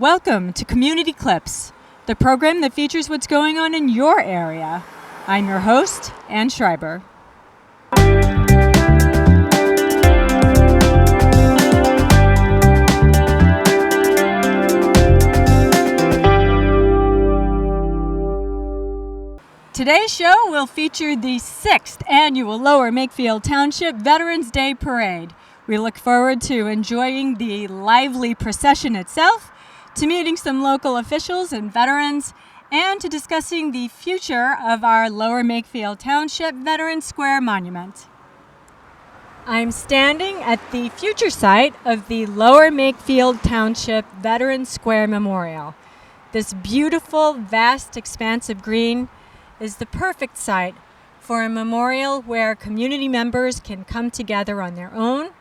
Welcome to Community Clips, the program that features what's going on in your area. I'm your host, Ann Schreiber. Today's show will feature the 6th annual Lower Makefield Township Veterans Day Parade. We look forward to enjoying the lively procession itself, to meeting some local officials and veterans, and to discussing the future of our Lower Makefield Township Veterans Square Monument. I'm standing at the future site of the Lower Makefield Township Veterans Square Memorial. This beautiful, vast expanse of green is the perfect site for a memorial where community members can come together on their own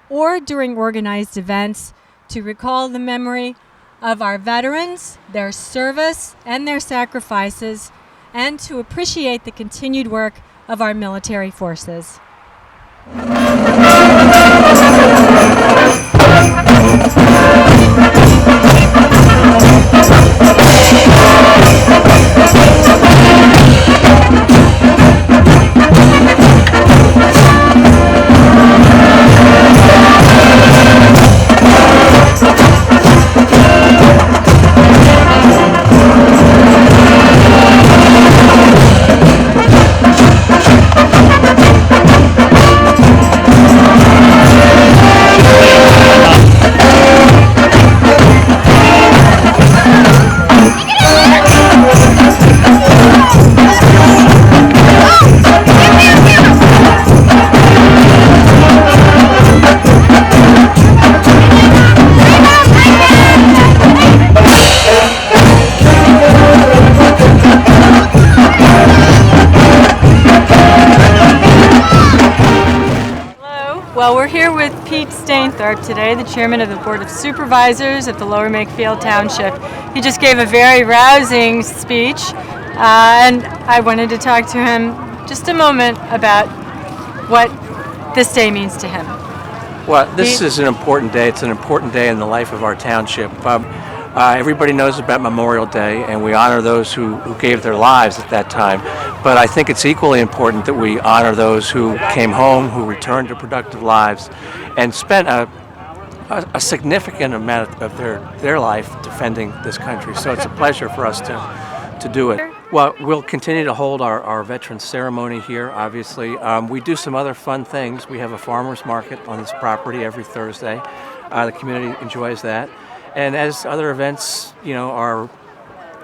or during organized events to recall the memory of our veterans, their service, and their sacrifices, and to appreciate the continued work of our military forces. Well, we're here with Pete Stainthorpe today, the chairman of the Board of Supervisors of the Lower Makefield Township. He just gave a very rousing speech, and I wanted to talk to him just a moment about what this day means to him. Well, this is an important day. It's an important day in the life of our township. Everybody knows about Memorial Day, and we honor those who gave their lives at that time. But I think it's equally important that we honor those who came home, who returned to productive lives, and spent a significant amount of their life defending this country. So it's a pleasure for us to do it. Well, we'll continue to hold our veterans ceremony here, obviously. We do some other fun things. We have a farmer's market on this property every Thursday. The community enjoys that. And as other events, are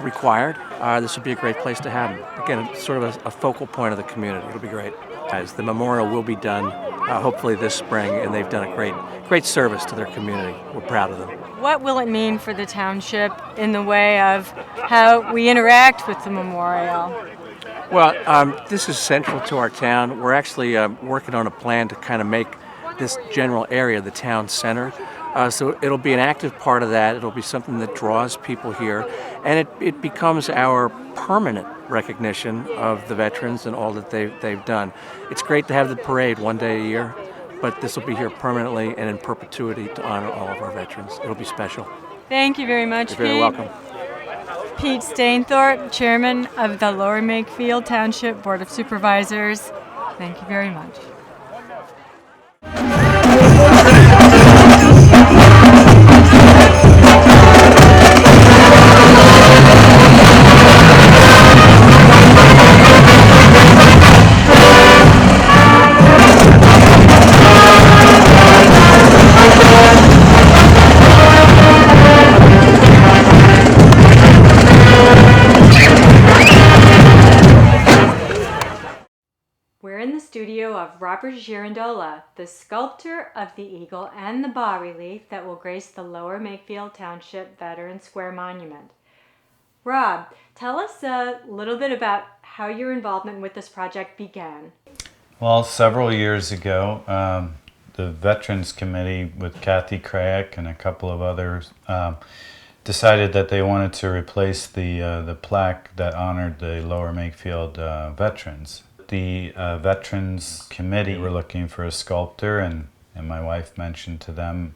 required, this would be a great place to have them. Again, it's sort of a focal point of the community. It'll be great. As the memorial will be done, hopefully this spring, and they've done a great service to their community. We're proud of them. What will it mean for the township in the way of how we interact with the memorial? Well, this is central to our town. We're actually working on a plan to kind of make this general area the town center. So it'll be an active part of that. It'll be something that draws people here, and it becomes our permanent recognition of the veterans and all that they've done. It's great to have the parade one day a year, but this will be here permanently and in perpetuity to honor all of our veterans. It'll be special. Thank you very much, You're Pete. very welcome. Pete Stainthorpe, chairman of the Lower Makefield Township Board of Supervisors. Thank you very much. We're in the studio of Robert Girandola, the sculptor of the eagle and the bas-relief that will grace the Lower Makefield Township Veterans Square Monument. Rob, tell us a little bit about how your involvement with this project began. Well, several years ago, the Veterans Committee with Kathy Craik and a couple of others decided that they wanted to replace the plaque that honored the Lower Makefield veterans. The Veterans Committee were looking for a sculptor, and my wife mentioned to them,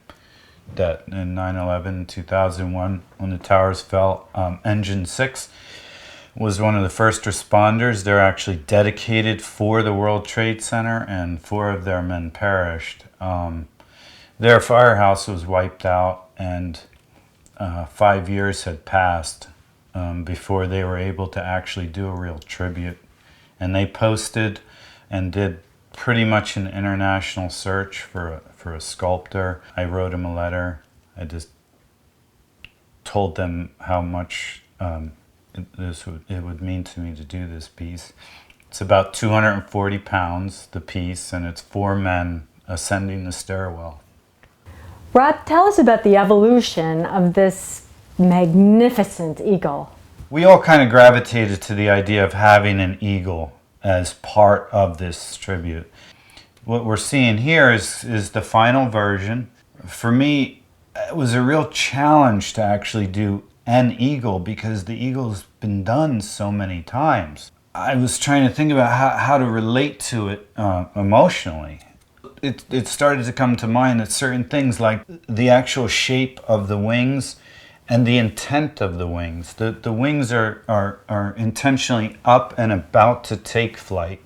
that in 9/11, 2001, when the towers fell. Engine 6 was one of the first responders. They're actually dedicated for the World Trade Center, and 4 of their men perished. Their firehouse was wiped out, and 5 years had passed before they were able to actually do a real tribute. And they posted and did pretty much an international search for a sculptor. I wrote him a letter. I just told them how much it would mean to me to do this piece. It's about 240 pounds, the piece, and it's 4 men ascending the stairwell. Rob, tell us about the evolution of this magnificent eagle. We all kind of gravitated to the idea of having an eagle as part of this tribute. What we're seeing here is the final version. For me, it was a real challenge to actually do an eagle because the eagle's been done so many times. I was trying to think about how to relate to it emotionally. It started to come to mind that certain things like the actual shape of the wings and the intent of the wings. The wings are intentionally up and about to take flight,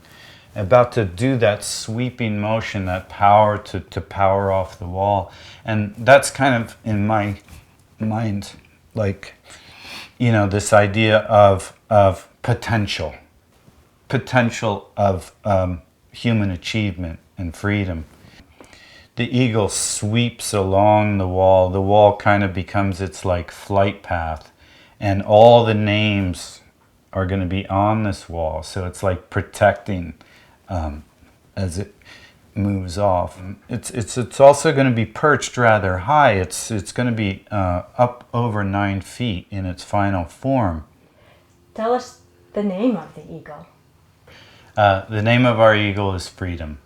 about to do that sweeping motion, that power to power off the wall. And that's kind of in my mind, like, you know, this idea of potential of human achievement and freedom. The eagle sweeps along the wall. The wall kind of becomes its like flight path, and all the names are going to be on this wall. So it's like protecting as it moves off. It's also going to be perched rather high. It's going to be up over 9 feet in its final form. Tell us the name of the eagle. The name of our eagle is Freedom.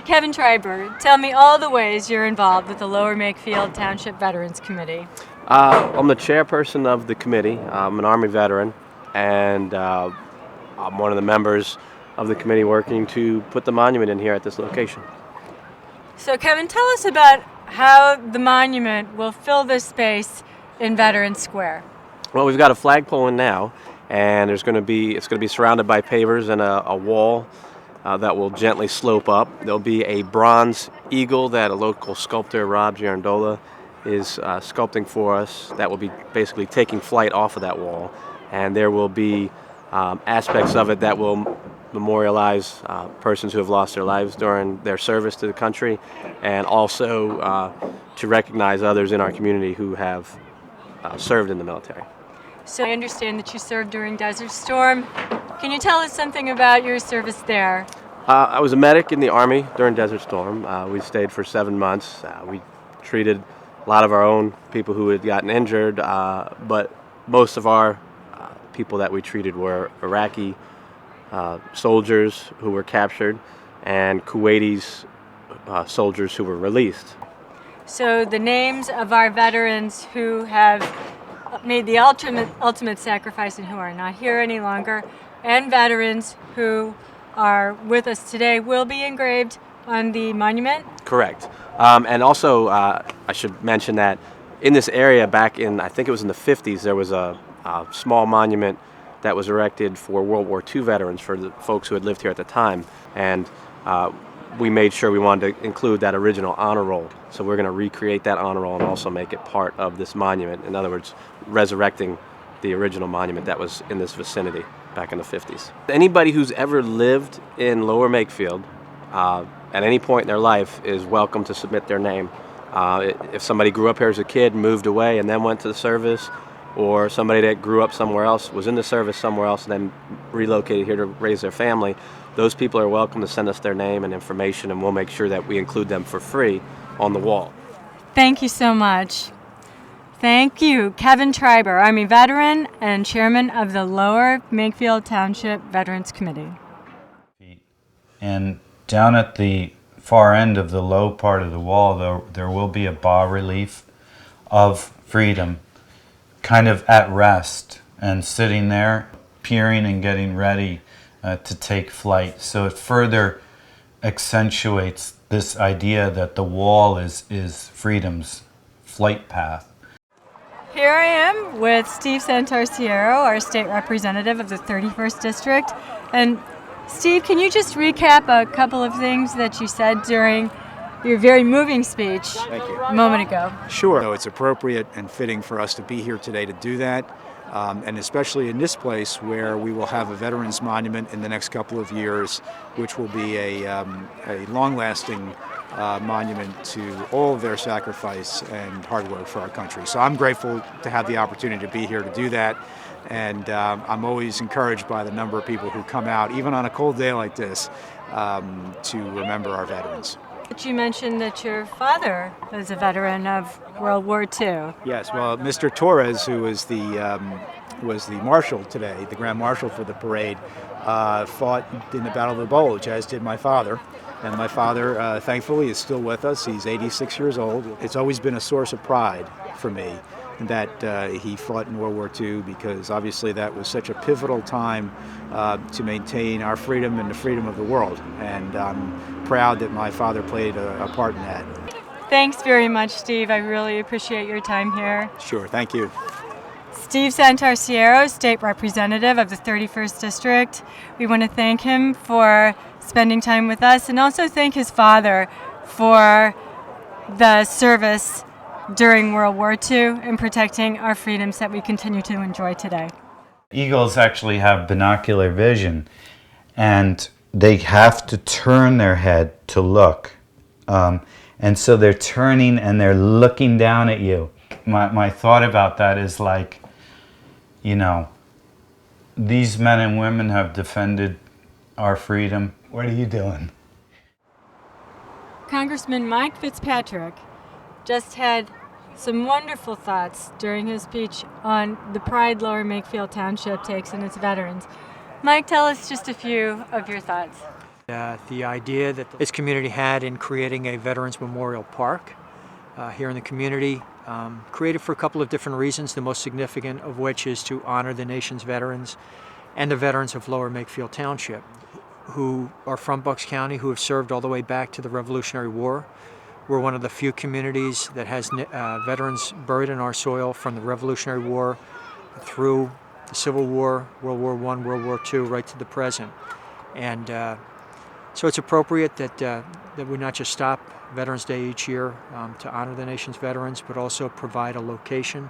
Kevin Triber, tell me all the ways you're involved with the Lower Makefield Township Veterans Committee. I'm the chairperson of the committee. I'm an Army veteran, and I'm one of the members of the committee working to put the monument in here at this location. So Kevin, tell us about how the monument will fill this space in Veterans Square. Well, we've got a flagpole in now, and it's going to be surrounded by pavers and a wall that will gently slope up. There'll be a bronze eagle that a local sculptor, Rob Giandola, is sculpting for us that will be basically taking flight off of that wall. And there will be aspects of it that will memorialize persons who have lost their lives during their service to the country, and also to recognize others in our community who have served in the military. So I understand that you served during Desert Storm. Can you tell us something about your service there? I was a medic in the Army during Desert Storm. We stayed for 7 months. We treated a lot of our own people who had gotten injured, but most of our people that we treated were Iraqi soldiers who were captured and Kuwaitis soldiers who were released. So the names of our veterans who have made the ultimate sacrifice and who are not here any longer, and veterans who are with us today will be engraved on the monument? Correct. And also, I should mention that in this area back in, I think it was in the 50s, there was a small monument that was erected for World War II veterans, for the folks who had lived here at the time. And we made sure we wanted to include that original honor roll. So we're going to recreate that honor roll and also make it part of this monument. In other words, resurrecting the original monument that was in this vicinity back in the 50s. Anybody who's ever lived in Lower Makefield at any point in their life is welcome to submit their name. If somebody grew up here as a kid, moved away, and then went to the service, or somebody that grew up somewhere else, was in the service somewhere else, and then relocated here to raise their family, those people are welcome to send us their name and information, and we'll make sure that we include them for free on the wall. Thank you so much. Thank you, Kevin Treiber, Army veteran and chairman of the Lower Makefield Township Veterans Committee. And down at the far end of the low part of the wall, there will be a bas-relief of freedom, kind of at rest and sitting there, peering and getting ready to take flight. So it further accentuates this idea that the wall is freedom's flight path. Here I am with Steve Santarciero, our state representative of the 31st District. And Steve, can you just recap a couple of things that you said during your very moving speech a moment ago? Sure. So it's appropriate and fitting for us to be here today to do that, and especially in this place where we will have a Veterans Monument in the next couple of years, which will be a long-lasting monument to all of their sacrifice and hard work for our country. So I'm grateful to have the opportunity to be here to do that, and I'm always encouraged by the number of people who come out, even on a cold day like this, to remember our veterans. But you mentioned that your father was a veteran of World War II. Yes, well, Mr. Torres, who was the marshal today, the Grand Marshal for the parade, fought in the Battle of the Bulge, as did my father. And my father, thankfully, is still with us. He's 86 years old. It's always been a source of pride for me that he fought in World War II, because obviously that was such a pivotal time to maintain our freedom and the freedom of the world. And I'm proud that my father played a part in that. Thanks very much, Steve. I really appreciate your time here. Sure, thank you. Steve Santarciero, State Representative of the 31st District. We want to thank him for spending time with us, and also thank his father for the service during World War II and protecting our freedoms that we continue to enjoy today. Eagles actually have binocular vision, and they have to turn their head to look. And so they're turning and they're looking down at you. My thought about that is like, you know, these men and women have defended our freedom. What are you doing? Congressman Mike Fitzpatrick just had some wonderful thoughts during his speech on the pride Lower Makefield Township takes in its veterans. Mike, tell us just a few of your thoughts. The idea that this community had in creating a Veterans Memorial Park here in the community, created for a couple of different reasons, the most significant of which is to honor the nation's veterans and the veterans of Lower Makefield Township, who are from Bucks County, who have served all the way back to the Revolutionary War. We're one of the few communities that has veterans buried in our soil from the Revolutionary War through the Civil War, World War I, World War II, right to the present. And so it's appropriate that we not just stop Veterans Day each year to honor the nation's veterans, but also provide a location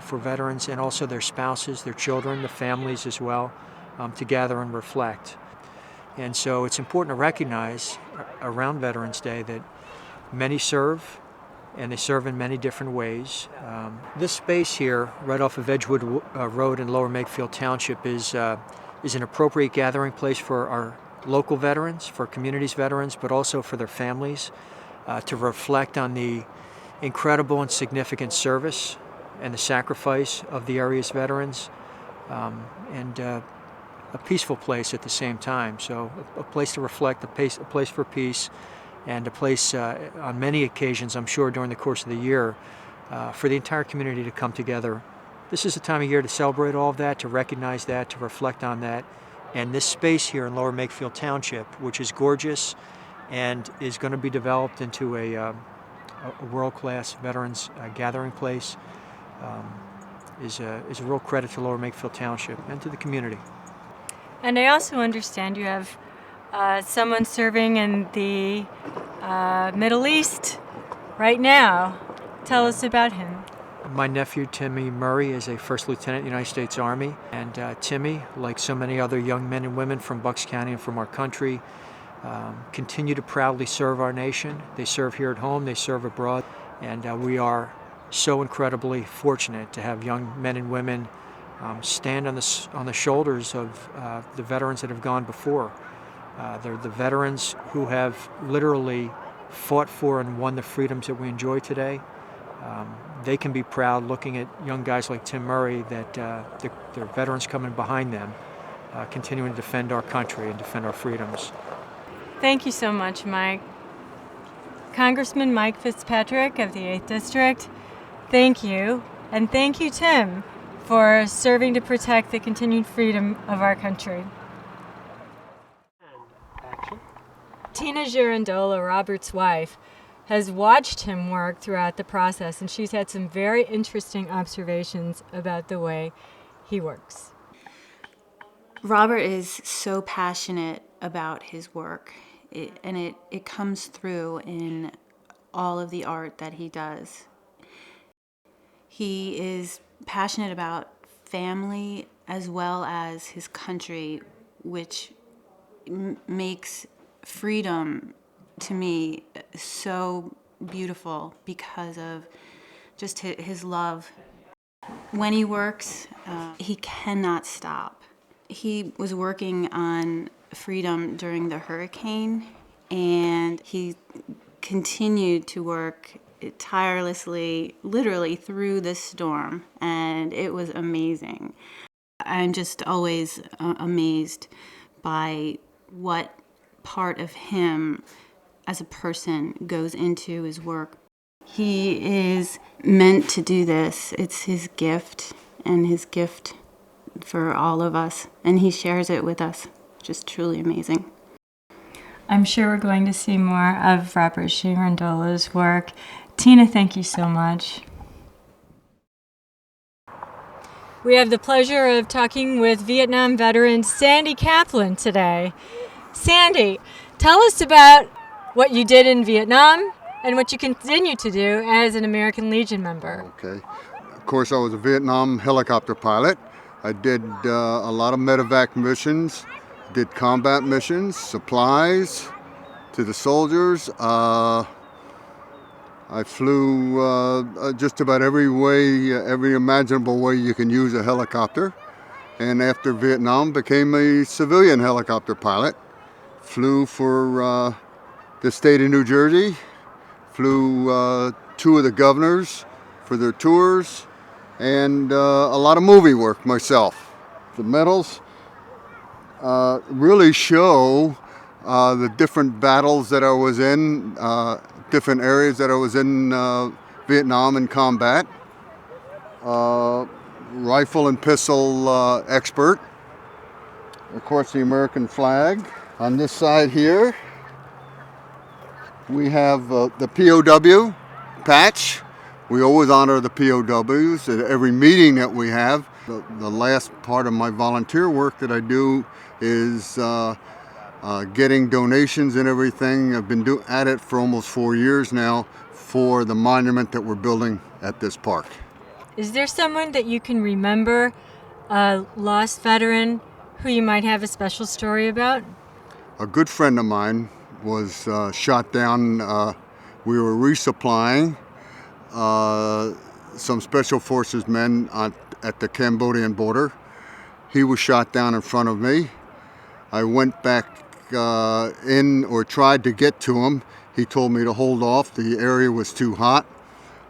for veterans and also their spouses, their children, the families as well, to gather and reflect. And so it's important to recognize around Veterans Day that many serve, and they serve in many different ways. This space here, right off of Edgewood Road in Lower Makefield Township, is an appropriate gathering place for our local veterans, for communities veterans, but also for their families, to reflect on the incredible and significant service and the sacrifice of the area's veterans, and a peaceful place at the same time. So a place to reflect, a place for peace, and a place on many occasions, I'm sure during the course of the year, for the entire community to come together This is the time of year to celebrate all of that, to recognize that, to reflect on that. And this space here in Lower Makefield Township, which is gorgeous and is going to be developed into a world-class veterans gathering place, is a real credit to Lower Makefield Township and to the community. And I also understand you have someone serving in the Middle East right now. Tell us about him. My nephew, Timmy Murray, is a first lieutenant in the United States Army. And Timmy, like so many other young men and women from Bucks County and from our country, continue to proudly serve our nation. They serve here at home, they serve abroad. And we are so incredibly fortunate to have young men and women stand on the shoulders of the veterans that have gone before. They're the veterans who have literally fought for and won the freedoms that we enjoy today. They can be proud looking at young guys like Tim Murray that there are veterans coming behind them, continuing to defend our country and defend our freedoms. Thank you so much, Mike. Congressman Mike Fitzpatrick of the 8th District, thank you. And thank you, Tim, for serving to protect the continued freedom of our country. Tina Girandola, Robert's wife, has watched him work throughout the process, and she's had some very interesting observations about the way he works. Robert is so passionate about his work, and it comes through in all of the art that he does. He is passionate about family as well as his country, which makes freedom to me so beautiful because of just his love. When he works, he cannot stop. He was working on freedom during the hurricane, and he continued to work tirelessly, literally through the storm, and it was amazing. I'm just always amazed by what part of him as a person goes into his work. He is meant to do this. It's his gift, and his gift for all of us, and he shares it with us. Just truly amazing. I'm sure we're going to see more of Robert Girandola's work. Tina, thank you so much. We have the pleasure of talking with Vietnam veteran Sandy Kaplan today. Sandy, tell us about what you did in Vietnam and what you continue to do as an American Legion member. Okay. Of course, I was a Vietnam helicopter pilot. I did a lot of medevac missions, did combat missions, supplies to the soldiers. I flew just about every way, every imaginable way you can use a helicopter. And after Vietnam, became a civilian helicopter pilot. Flew for the state of New Jersey, flew two of the governors for their tours, and a lot of movie work myself. The medals really show the different battles that I was in, different areas that I was in Vietnam in combat. Rifle and pistol expert. Of course, the American flag. On this side here, we have the POW patch. We always honor the POWs at every meeting that we have. The last part of my volunteer work that I do is getting donations and everything. I've been at it for almost 4 years now for the monument that we're building at this park. Is there someone that you can remember, a lost veteran, who you might have a special story about? A good friend of mine was shot down. We were resupplying some Special Forces men at the Cambodian border. He was shot down in front of me. I went back in, or tried to get to him. He told me to hold off. The area was too hot.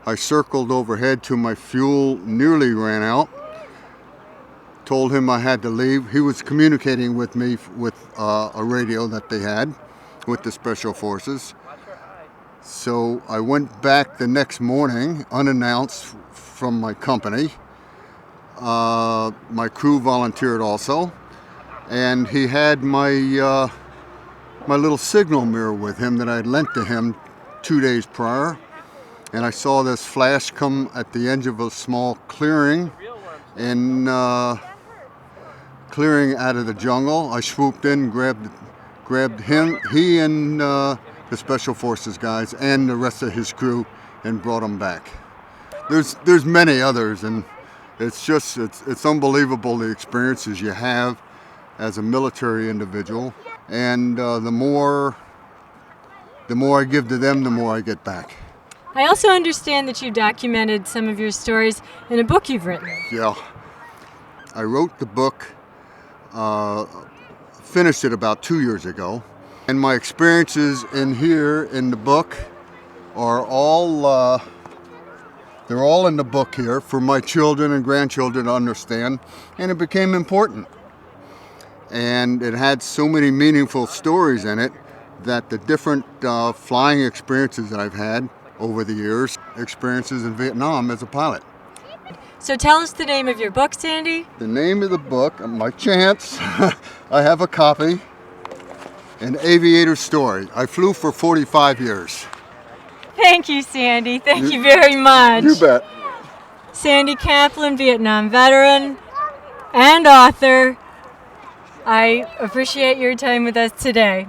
I circled overhead till my fuel nearly ran out. Told him I had to leave. He was communicating with me with a radio that they had with the Special Forces. So I went back the next morning, unannounced from my company, my crew volunteered also, and he had my my little signal mirror with him that I had lent to him 2 days prior. And I saw this flash come at the edge of a small clearing, and clearing out of the jungle. I swooped in, grabbed him, he and the Special Forces guys and the rest of his crew, and brought him back. There's many others, and it's unbelievable the experiences you have as a military individual, and the more I give to them, the more I get back. I also understand that you documented some of your stories in a book you've written. Yeah, I wrote the book, finished it about 2 years ago, and my experiences in here in the book are all they're all in the book here for my children and grandchildren to understand, and it became important. And it had so many meaningful stories in it that the different flying experiences that I've had over the years, experiences in Vietnam as a pilot. So tell us the name of your book, Sandy. The name of the book, my chance, I have a copy, An Aviator's Story. I flew for 45 years. Thank you, Sandy. Thank you very much. You bet. Sandy Kaplan, Vietnam veteran and author. I appreciate your time with us today.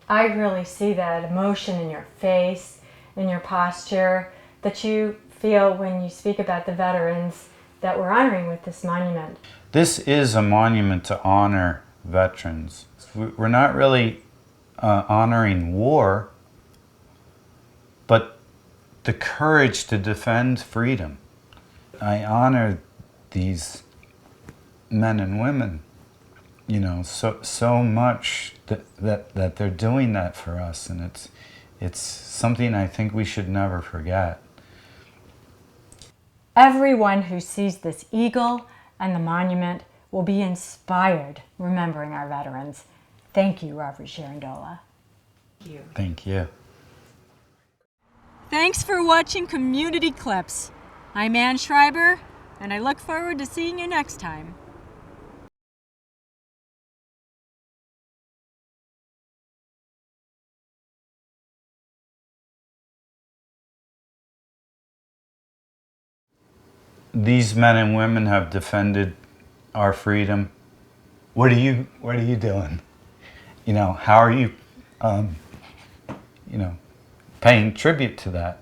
I really see that emotion in your face, in your posture, that you feel when you speak about the veterans that we're honoring with this monument. This is a monument to honor veterans. We're not really honoring war, but the courage to defend freedom. I honor these men and women, you know, so much that they're doing that for us, and it's something I think we should never forget. Everyone who sees this eagle and the monument will be inspired remembering our veterans. Thank you, Robert Sharondola. Thank you. Thank you. Thanks for watching Community Clips. I'm Ann Schreiber, and I look forward to seeing you next time. These men and women have defended our freedom. What are you doing? You know, how are you, paying tribute to that?